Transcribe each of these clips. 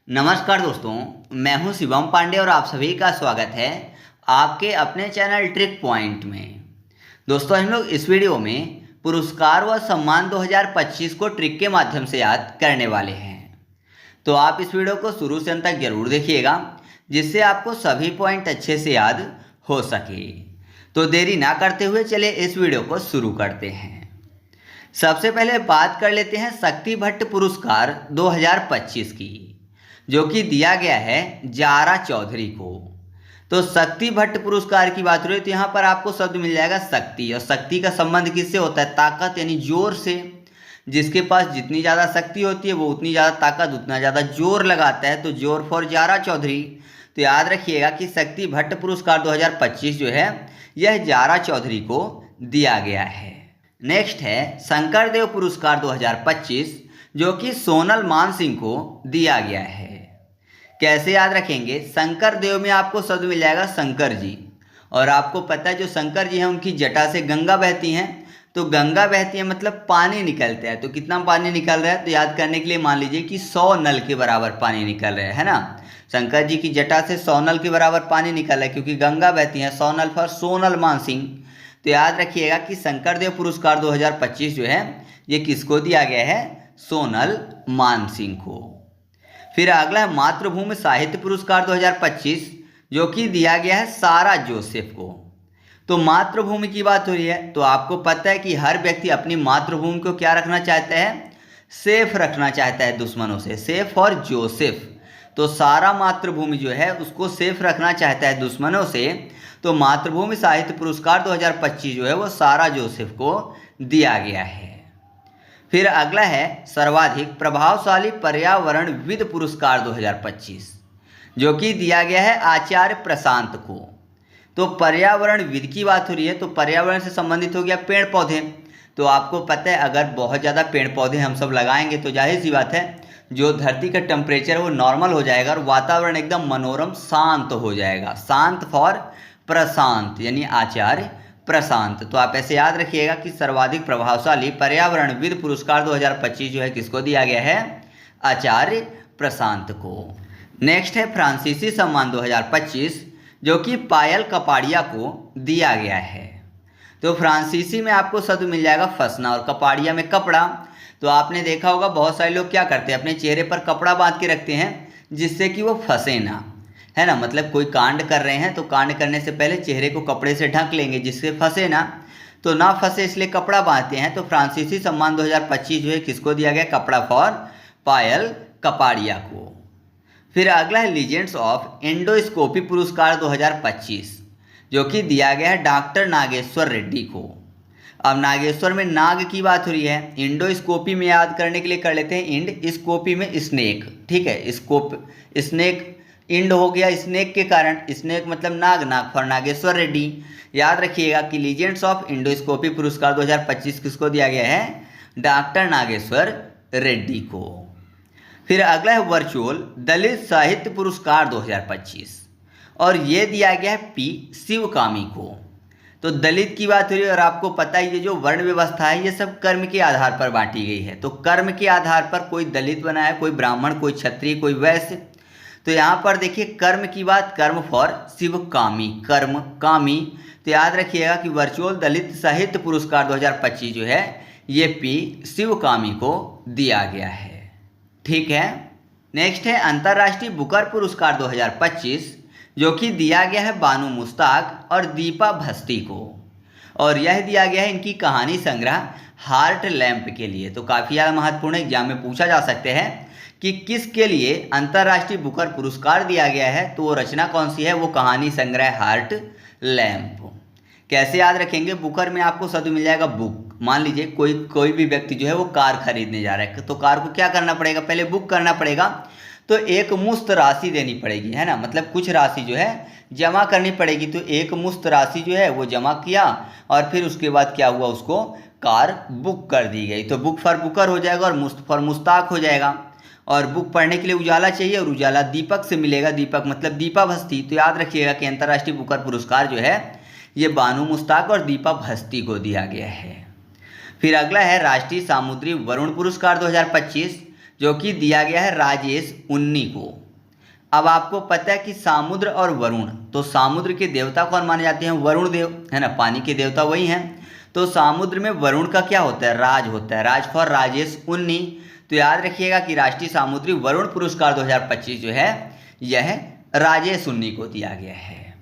नमस्कार दोस्तों, मैं हूं शिवम पांडे और आप सभी का स्वागत है आपके अपने चैनल ट्रिक पॉइंट में। दोस्तों, हम लोग इस वीडियो में पुरस्कार व सम्मान 2025 को ट्रिक के माध्यम से याद करने वाले हैं। तो आप इस वीडियो को शुरू से अंत तक जरूर देखिएगा, जिससे आपको सभी पॉइंट अच्छे से याद हो सके। तो देरी ना करते हुए चलिए इस वीडियो को शुरू करते हैं। सबसे पहले बात कर लेते हैं शक्ति भट्ट पुरस्कार 2025 की, जो कि दिया गया है जारा चौधरी को। तो शक्ति भट्ट पुरस्कार की बात हो रही है तो यहाँ पर आपको शब्द मिल जाएगा शक्ति, और शक्ति का संबंध किससे होता है? ताकत यानी जोर से। जिसके पास जितनी ज़्यादा शक्ति होती है वो उतनी ज़्यादा ताकत, उतना ज़्यादा जोर लगाता है। तो जोर फॉर जारा चौधरी। तो याद रखिएगा कि शक्ति भट्ट पुरस्कार 2025 जो है यह जारा चौधरी को दिया गया है। नेक्स्ट है शंकरदेव पुरस्कार 2025, जो कि सोनल मानसिंह को दिया गया है। कैसे याद रखेंगे? शंकर देव में आपको शब्द मिल जाएगा शंकर जी, और आपको पता है जो शंकर जी हैं उनकी जटा से गंगा बहती हैं। तो गंगा बहती है मतलब पानी निकलता है। तो कितना पानी निकल रहा है? तो याद करने के लिए मान लीजिए कि 100 नल के बराबर पानी निकल रहा है ना। शंकर जी की जटा से 100 नल के बराबर पानी निकल रहा है, क्योंकि गंगा बहती है। 100 नल पर सोनल मानसिंह। तो याद रखिएगा कि शंकरदेव पुरस्कार 2025 जो है ये किसको दिया गया है? सोनल मानसिंह को। फिर अगला है मातृभूमि साहित्य पुरस्कार 2025, जो कि दिया गया है सारा जोसेफ को। तो मातृभूमि की बात हो रही है तो आपको पता है कि हर व्यक्ति अपनी मातृभूमि को क्या रखना चाहता है? सेफ रखना चाहता है दुश्मनों से। Safe for Joseph. तो सारा मातृभूमि जो है उसको सेफ रखना चाहता है दुश्मनों से। तो मातृभूमि साहित्य पुरस्कार 2025 जो है वो सारा जोसेफ को दिया गया है। फिर अगला है सर्वाधिक प्रभावशाली पर्यावरणविद पुरस्कार 2025, जो कि दिया गया है आचार्य प्रशांत को। तो पर्यावरणविद की बात हो रही है तो पर्यावरण से संबंधित हो गया पेड़ पौधे। तो आपको पता है अगर बहुत ज़्यादा पेड़ पौधे हम सब लगाएंगे तो जाहिर सी बात है जो धरती का टेम्परेचर वो नॉर्मल हो जाएगा और वातावरण एकदम मनोरम शांत हो जाएगा। शांत फॉर प्रशांत यानी आचार्य प्रशांत। तो आप ऐसे याद रखिएगा कि सर्वाधिक प्रभावशाली पर्यावरणविद पुरस्कार 2025 जो है किसको दिया गया है? आचार्य प्रशांत को। नेक्स्ट है फ्रांसीसी सम्मान 2025, जो कि पायल कपाड़िया को दिया गया है। तो फ्रांसीसी में आपको शब्द मिल जाएगा फंसना, और कपाड़िया में कपड़ा। तो आपने देखा होगा बहुत सारे लोग क्या करते हैं, अपने चेहरे पर कपड़ा बांध के रखते हैं जिससे कि वो फंसे ना, है ना। मतलब कोई कांड कर रहे हैं तो कांड करने से पहले चेहरे को कपड़े से ढक लेंगे जिससे फंसे ना। तो ना फंसे इसलिए कपड़ा बांधते हैं। तो फ्रांसीसी सम्मान 2025 जो है किसको दिया गया? कपड़ा फॉर पायल कपाड़िया को। फिर अगला है लीजेंड्स ऑफ एंडोस्कोपी पुरस्कार 2025, जो कि दिया गया है डॉक्टर नागेश्वर रेड्डी को। अब नागेश्वर में नाग की बात हो रही है। इंडोस्कोपी में याद करने के लिए कर लेते हैं इंड, स्कोपी में स्नेक। ठीक है, स्कोप स्नेक इंड हो गया स्नेक के कारण, स्नेक मतलब नाग, नाग फॉर नागेश्वर रेड्डी। याद रखिएगा कि लीजेंड्स ऑफ इंडोस्कोपी पुरस्कार 2025 किसको दिया गया है? डॉक्टर नागेश्वर रेड्डी को। फिर अगला है वर्चुअल दलित साहित्य पुरस्कार 2025, और ये दिया गया है पी शिवकामी को। तो दलित की बात हो रही है और आपको पता ही है जो वर्ण व्यवस्था है ये सब कर्म के आधार पर बांटी गई है। तो कर्म के आधार पर कोई दलित बना है, कोई ब्राह्मण, कोई क्षत्रिय, कोई वैश्य। तो यहाँ पर देखिए कर्म की बात, कर्म फॉर शिवकामी, कर्म कामी। तो याद रखिएगा कि वर्चुअल दलित साहित्य पुरस्कार 2025 जो है ये पी शिवकामी को दिया गया है। ठीक है। नेक्स्ट है अंतर्राष्ट्रीय बुकर पुरस्कार 2025, जो कि दिया गया है बानू मुश्ताक और दीपा भस्ती को, और यह दिया गया है इनकी कहानी संग्रह हार्ट लैम्प के लिए। तो काफ़ी ज़्यादा महत्वपूर्ण एग्जाम में पूछा जा सकते हैं कि किसके लिए अंतर्राष्ट्रीय बुकर पुरस्कार दिया गया है। तो वो रचना कौन सी है? वो कहानी संग्रह हार्ट लैम्प। कैसे याद रखेंगे? बुकर में आपको शब्द मिल जाएगा बुक। मान लीजिए कोई भी व्यक्ति जो है वो कार खरीदने जा रहा है, तो कार को क्या करना पड़ेगा? पहले बुक करना पड़ेगा। तो एक मुश्त राशि देनी पड़ेगी, है ना। मतलब कुछ राशि जो है जमा करनी पड़ेगी। तो एक मुश्त राशि जो है वो जमा किया और फिर उसके बाद क्या हुआ, उसको कार बुक कर दी गई। तो बुक फॉर बुकर हो जाएगा और मुश्त फॉर मुश्ताक हो जाएगा। और बुक पढ़ने के लिए उजाला चाहिए, और उजाला दीपक से मिलेगा। दीपक मतलब दीपा भस्ती। तो याद रखिएगा कि अंतर्राष्ट्रीय बुकर पुरस्कार जो है ये बानू मुश्ताक और दीपा भस्ती को दिया गया है। फिर अगला है राष्ट्रीय सामुद्री वरुण पुरस्कार 2025, जो कि दिया गया है राजेश उन्नी को। अब आपको पता है कि समुद्र और वरुण, तो समुद्र के देवता कौन माने जाते हैं? वरुण देव, है ना, पानी के देवता वही हैं। तो समुद्र में वरुण का क्या होता है? राज होता है, राज फॉर राजेश उन्नी। तो याद रखिएगा कि राष्ट्रीय सामुद्री वरुण पुरस्कार 2025 जो है यह राजेश उन्नी को दिया गया है।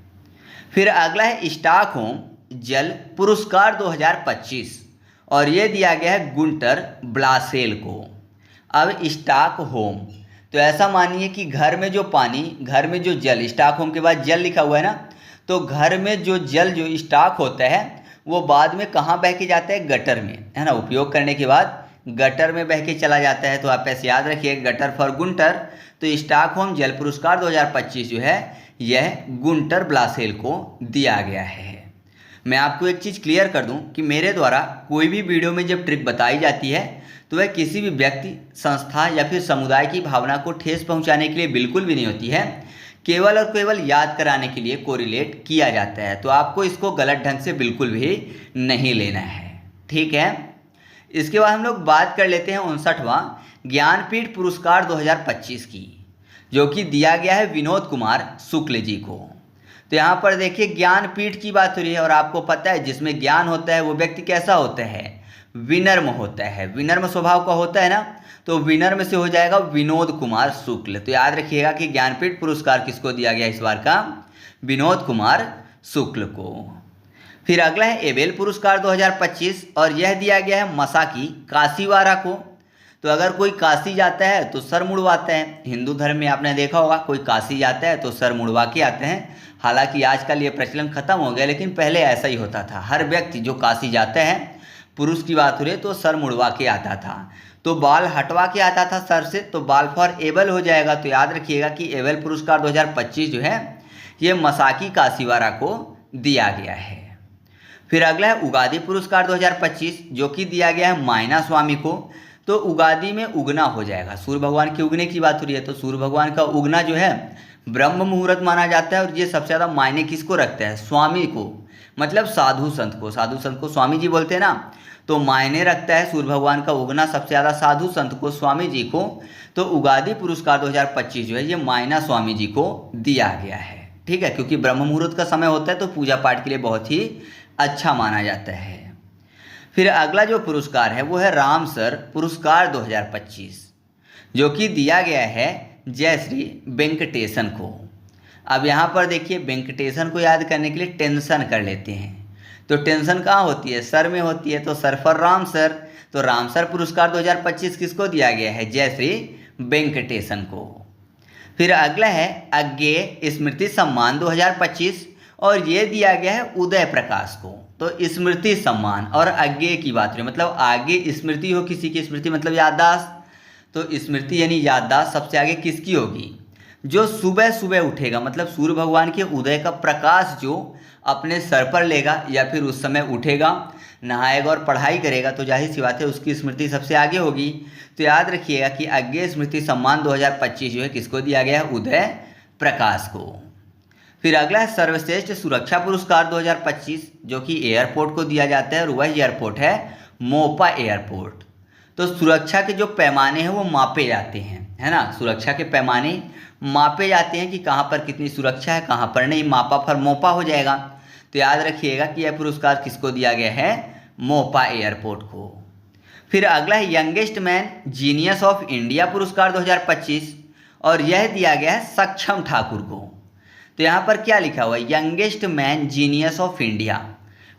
फिर अगला है स्टॉकहोम जल पुरस्कार 2025 और ये दिया गया है गुंटर ब्लासेल को। अब स्टॉकहोम, तो ऐसा मानिए कि घर में जो पानी, घर में जो जल, स्टॉकहोम के बाद जल लिखा हुआ है ना, तो घर में जो जल जो स्टॉक होता है वो बाद में कहाँ बह के जाता है? गटर में, है ना। उपयोग करने के बाद गटर में बह के चला जाता है। तो आप ऐसे याद रखिए, गटर फॉर गुंटर। तो स्टॉकहोम जल पुरस्कार 2025 जो है यह गुंटर ब्लासेल को दिया गया है। मैं आपको एक चीज़ क्लियर कर दूं कि मेरे द्वारा कोई भी वीडियो में जब ट्रिक बताई जाती है तो वह किसी भी व्यक्ति, संस्था या फिर समुदाय की भावना को ठेस पहुंचाने के लिए बिल्कुल भी नहीं होती है, केवल और केवल याद कराने के लिए कोरिलेट किया जाता है। तो आपको इसको गलत ढंग से बिल्कुल भी नहीं लेना है, ठीक है। इसके बाद हम लोग बात कर लेते हैं 59वां ज्ञानपीठ पुरस्कार 2025 की, जो कि दिया गया है विनोद कुमार शुक्ल जी को। तो यहाँ पर देखिए ज्ञानपीठ की बात हो रही है और आपको पता है जिसमें ज्ञान होता है वो व्यक्ति कैसा होता है? विनम्र होता है, विनम्र स्वभाव का होता है ना। तो विनम्र से हो जाएगा विनोद कुमार शुक्ल। तो याद रखिएगा कि ज्ञानपीठ पुरस्कार किसको दिया गया इस बार का? विनोद कुमार शुक्ल को। फिर अगला है एबेल पुरस्कार 2025 और यह दिया गया है मसाकी काशीवारा को। तो अगर कोई काशी जाता है तो सर मुड़वाते हैं। हिंदू धर्म में आपने देखा होगा, कोई काशी जाता है तो सर मुड़वा के आते हैं। हालांकि आजकल ये प्रचलन खत्म हो गया, लेकिन पहले ऐसा ही होता था। हर व्यक्ति जो काशी जाता है, पुरुष की बात हो रही है, तो सर मुड़वा के आता था, तो बाल हटवा के आता था सर से, तो बाल फॉर एबल हो जाएगा। तो याद रखिएगा कि एबल पुरस्कार 2025 जो है ये मसाकी काशीवारा को दिया गया है। फिर अगला है उगादी पुरस्कार 2025 जो कि दिया गया है मायना स्वामी को। तो उगादी में उगना हो जाएगा, सूर्य भगवान के उगने की बात हो रही है, तो सूर्य भगवान का उगना जो है ब्रह्म मुहूर्त माना जाता है। और ये सबसे ज़्यादा मायने किसको रखता है? स्वामी को, मतलब साधु संत को। साधु संत को स्वामी जी बोलते हैं ना, तो मायने रखता है सूर्य भगवान का उगना सबसे ज़्यादा साधु संत को, स्वामी जी को। तो उगादी पुरस्कार 2025 जो है ये मायना स्वामी जी को दिया गया है, ठीक है, क्योंकि ब्रह्म मुहूर्त का समय होता है तो पूजा पाठ के लिए बहुत ही अच्छा माना जाता है। फिर अगला जो पुरस्कार है वो है रामसर पुरस्कार 2025 जो कि दिया गया है जयश्री वेंकटेशन को। अब यहाँ पर देखिए वेंकटेशन को याद करने के लिए टेंशन कर लेते हैं। तो टेंशन कहाँ होती है? सर में होती है, तो सर फॉर रामसर। तो रामसर पुरस्कार 2025 किसको दिया गया है? जयश्री वेंकटेशन को। फिर अगला है अज्ञेय स्मृति सम्मान 2025 और ये दिया गया है उदय प्रकाश को। तो स्मृति सम्मान और अज्ञेय की बात रही, मतलब आगे स्मृति हो किसी की, स्मृति मतलब याददाश्त, तो स्मृति यानी याददाश्त सबसे आगे किसकी होगी? जो सुबह सुबह उठेगा, मतलब सूर्य भगवान के उदय का प्रकाश जो अपने सर पर लेगा या फिर उस समय उठेगा, नहाएगा और पढ़ाई करेगा, तो जाहिर सी बात है उसकी स्मृति सबसे आगे होगी। तो याद रखिएगा कि अज्ञेय स्मृति सम्मान 2025 जो है किसको दिया गया है? उदय प्रकाश को। फिर अगला है सर्वश्रेष्ठ सुरक्षा पुरस्कार 2025 जो कि एयरपोर्ट को दिया जाता है और वह एयरपोर्ट है मोपा एयरपोर्ट। तो सुरक्षा के जो पैमाने हैं वो मापे जाते हैं, है ना, सुरक्षा के पैमाने मापे जाते हैं कि कहाँ पर कितनी सुरक्षा है, कहाँ पर नहीं, मापा फॉर मोपा हो जाएगा। तो याद रखिएगा कि यह पुरस्कार किसको दिया गया है? मोपा एयरपोर्ट को। फिर अगला है youngest man genius of India पुरस्कार 2025 और यह दिया गया है सक्षम ठाकुर को। तो यहाँ पर क्या लिखा हुआ है? Youngest man genius of India.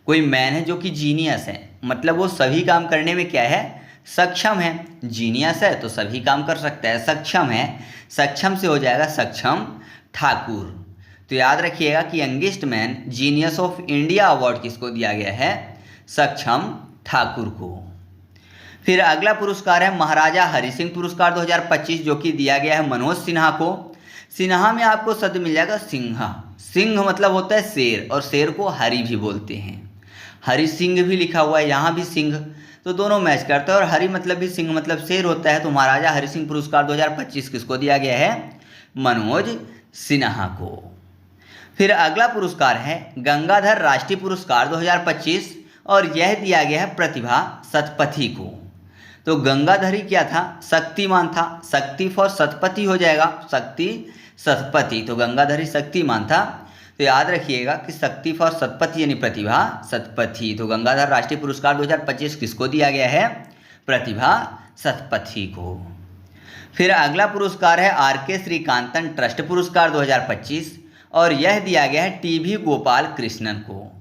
कोई मैन है जो कि जीनियस है, मतलब वो सभी काम करने में क्या है? सक्षम है। जीनियस है तो सभी काम कर सकता है, सक्षम है, सक्षम से हो जाएगा सक्षम ठाकुर। तो याद रखिएगा कि youngest man genius of India award किसको दिया गया है? सक्षम ठाकुर को। फिर अगला पुरस्कार है महाराजा हरि सिंह पुरस्कार 2025 जो कि दिया गया है मनोज सिन्हा को। सिन्हा में आपको शब्द मिल जाएगा सिंहा। सिंह मतलब होता है शेर और शेर को हरि भी बोलते हैं। हरि सिंह भी लिखा हुआ है, यहाँ भी सिंह, तो दोनों मैच करते हैं। और हरि मतलब भी सिंह मतलब शेर होता है। तो महाराजा हरि सिंह पुरस्कार 2025 किसको दिया गया है? मनोज सिन्हा को। फिर अगला पुरस्कार है गंगाधर राष्ट्रीय पुरस्कार 2025 और यह दिया गया है प्रतिभा सतपथी को। तो गंगाधरी क्या था, शक्तिमान था, शक्ति फॉर शतपति हो जाएगा, शक्ति शतपति, तो गंगाधरी शक्तिमान था। तो याद रखिएगा कि शक्ति फॉर शतपति यानी प्रतिभा शतपथी। तो गंगाधर राष्ट्रीय पुरस्कार 2025 किसको दिया गया है, प्रतिभा शतपथी को। फिर अगला पुरस्कार है आर के श्रीकांतन ट्रस्ट पुरस्कार 2025 और यह दिया गया है टीवी गोपाल कृष्णन को।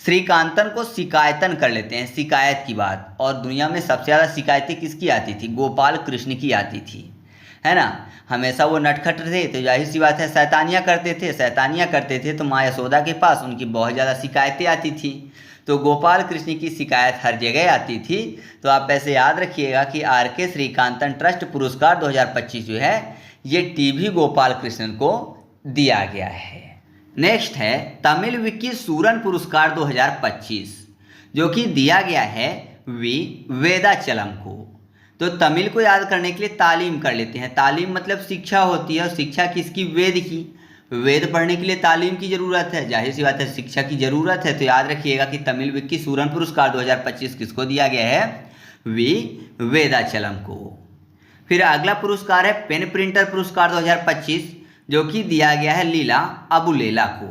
श्रीकांतन को शिकायतन कर लेते हैं, शिकायत की बात, और दुनिया में सबसे ज़्यादा शिकायतें किसकी आती थी, गोपाल कृष्ण की आती थी, है ना। हमेशा वो नटखट थे, तो जाहिर सी बात है शैतानियाँ करते थे, तो माँ यशोदा के पास उनकी बहुत ज़्यादा शिकायतें आती थी। तो गोपाल कृष्ण की शिकायत हर जगह आती थी। तो आप ऐसे याद रखिएगा कि आर के श्रीकांतन ट्रस्ट पुरस्कार 2025 जो है ये टीवी गोपाल कृष्णन को दिया गया है। नेक्स्ट है तमिल विकी सूरन पुरस्कार 2025 जो कि दिया गया है वी वेदाचलम को। तो तमिल को याद करने के लिए तालीम कर लेते हैं। तालीम मतलब शिक्षा होती है, और शिक्षा किसकी, वेद की। वेद पढ़ने के लिए तालीम की ज़रूरत है, जाहिर सी बात है शिक्षा की ज़रूरत है। तो याद रखिएगा कि तमिल विक्की सूरन पुरस्कार 2025 किसको दिया गया है, वी वेदाचलम को। फिर अगला पुरस्कार है पेन प्रिंटर पुरस्कार 2025 जो कि दिया गया है लीला अबुलेला को।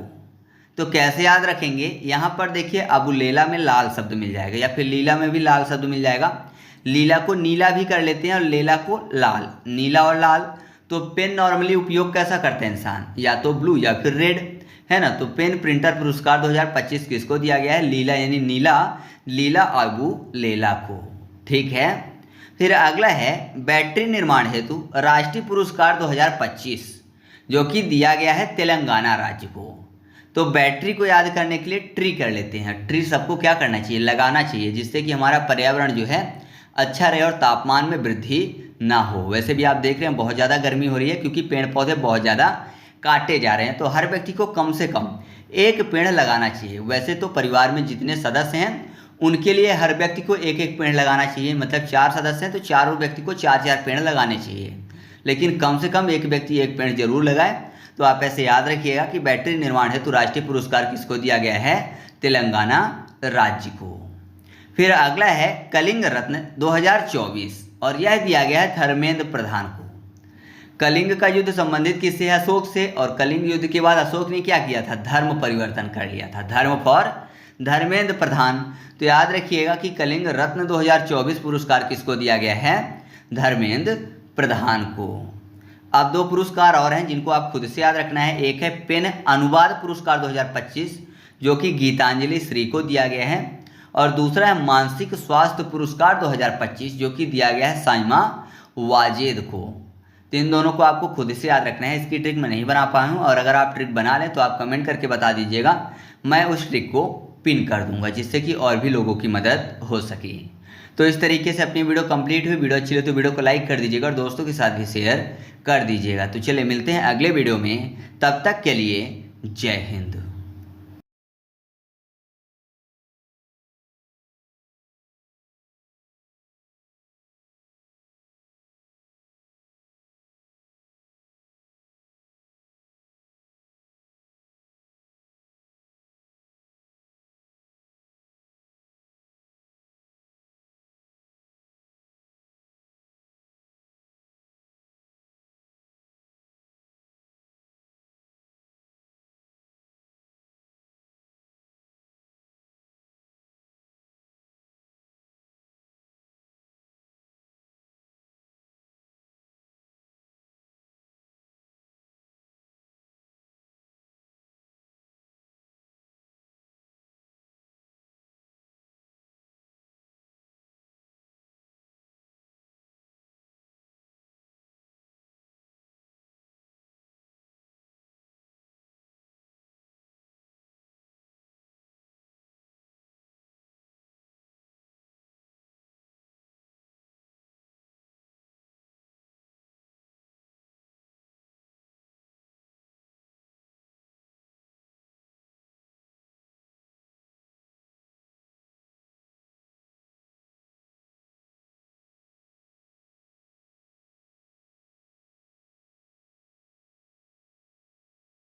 तो कैसे याद रखेंगे, यहाँ पर देखिए अबुलेला में लाल शब्द मिल जाएगा, या फिर लीला में भी लाल शब्द मिल जाएगा। लीला को नीला भी कर लेते हैं और लेला को लाल, नीला और लाल। तो पेन नॉर्मली उपयोग कैसा करते हैं इंसान, या तो ब्लू या फिर रेड, है ना। तो पेन प्रिंटर पुरस्कार 2025 किसको दिया गया है, लीला यानी नीला, लीला अबुलेला को, ठीक है। फिर अगला है बैटरी निर्माण हेतु राष्ट्रीय पुरस्कार 2025 जो कि दिया गया है तेलंगाना राज्य को। तो बैटरी को याद करने के लिए ट्री कर लेते हैं। ट्री सबको क्या करना चाहिए, लगाना चाहिए, जिससे कि हमारा पर्यावरण जो है अच्छा रहे और तापमान में वृद्धि ना हो। वैसे भी आप देख रहे हैं बहुत ज़्यादा गर्मी हो रही है क्योंकि पेड़ पौधे बहुत ज़्यादा काटे जा रहे हैं। तो हर व्यक्ति को कम से कम एक पेड़ लगाना चाहिए। वैसे तो परिवार में जितने सदस्य हैं उनके लिए हर व्यक्ति को एक एक पेड़ लगाना चाहिए, मतलब 4 सदस्य हैं तो चारों व्यक्ति को 4-4 पेड़ लगाने चाहिए, लेकिन कम से कम एक व्यक्ति एक पेड़ जरूर लगाए। तो आप ऐसे याद रखिएगा कि बैटरी निर्माण हेतु राष्ट्रीय पुरस्कार किसको दिया गया है, तेलंगाना राज्य को। फिर अगला है कलिंग रत्न 2024 और यह दिया गया है धर्मेंद्र प्रधान को। कलिंग का युद्ध संबंधित किससे है, अशोक से, और कलिंग युद्ध के बाद अशोक ने क्या किया था, धर्म परिवर्तन कर लिया था, धर्म फॉर धर्मेंद्र प्रधान। तो याद रखिएगा कि कलिंग रत्न 2024 पुरस्कार किसको दिया गया है, धर्मेंद्र प्रधान को। अब 2 पुरस्कार और हैं जिनको आप खुद से याद रखना है। एक है पेन अनुवाद पुरस्कार 2025 जो कि गीतांजलि श्री को दिया गया है, और दूसरा है मानसिक स्वास्थ्य पुरस्कार 2025 जो कि दिया गया है साइमा वाजेद को। तो इन दोनों को आपको खुद से याद रखना है। इसकी ट्रिक मैं नहीं बना पाया हूँ, और अगर आप ट्रिक बना लें तो आप कमेंट करके बता दीजिएगा, मैं उस ट्रिक को पिन कर दूंगा जिससे कि और भी लोगों की मदद हो सके। तो इस तरीके से अपनी वीडियो कंप्लीट हुई। वीडियो अच्छी लगे तो वीडियो को लाइक कर दीजिएगा और दोस्तों के साथ भी शेयर कर दीजिएगा। तो चलिए मिलते हैं अगले वीडियो में, तब तक के लिए जय हिंद।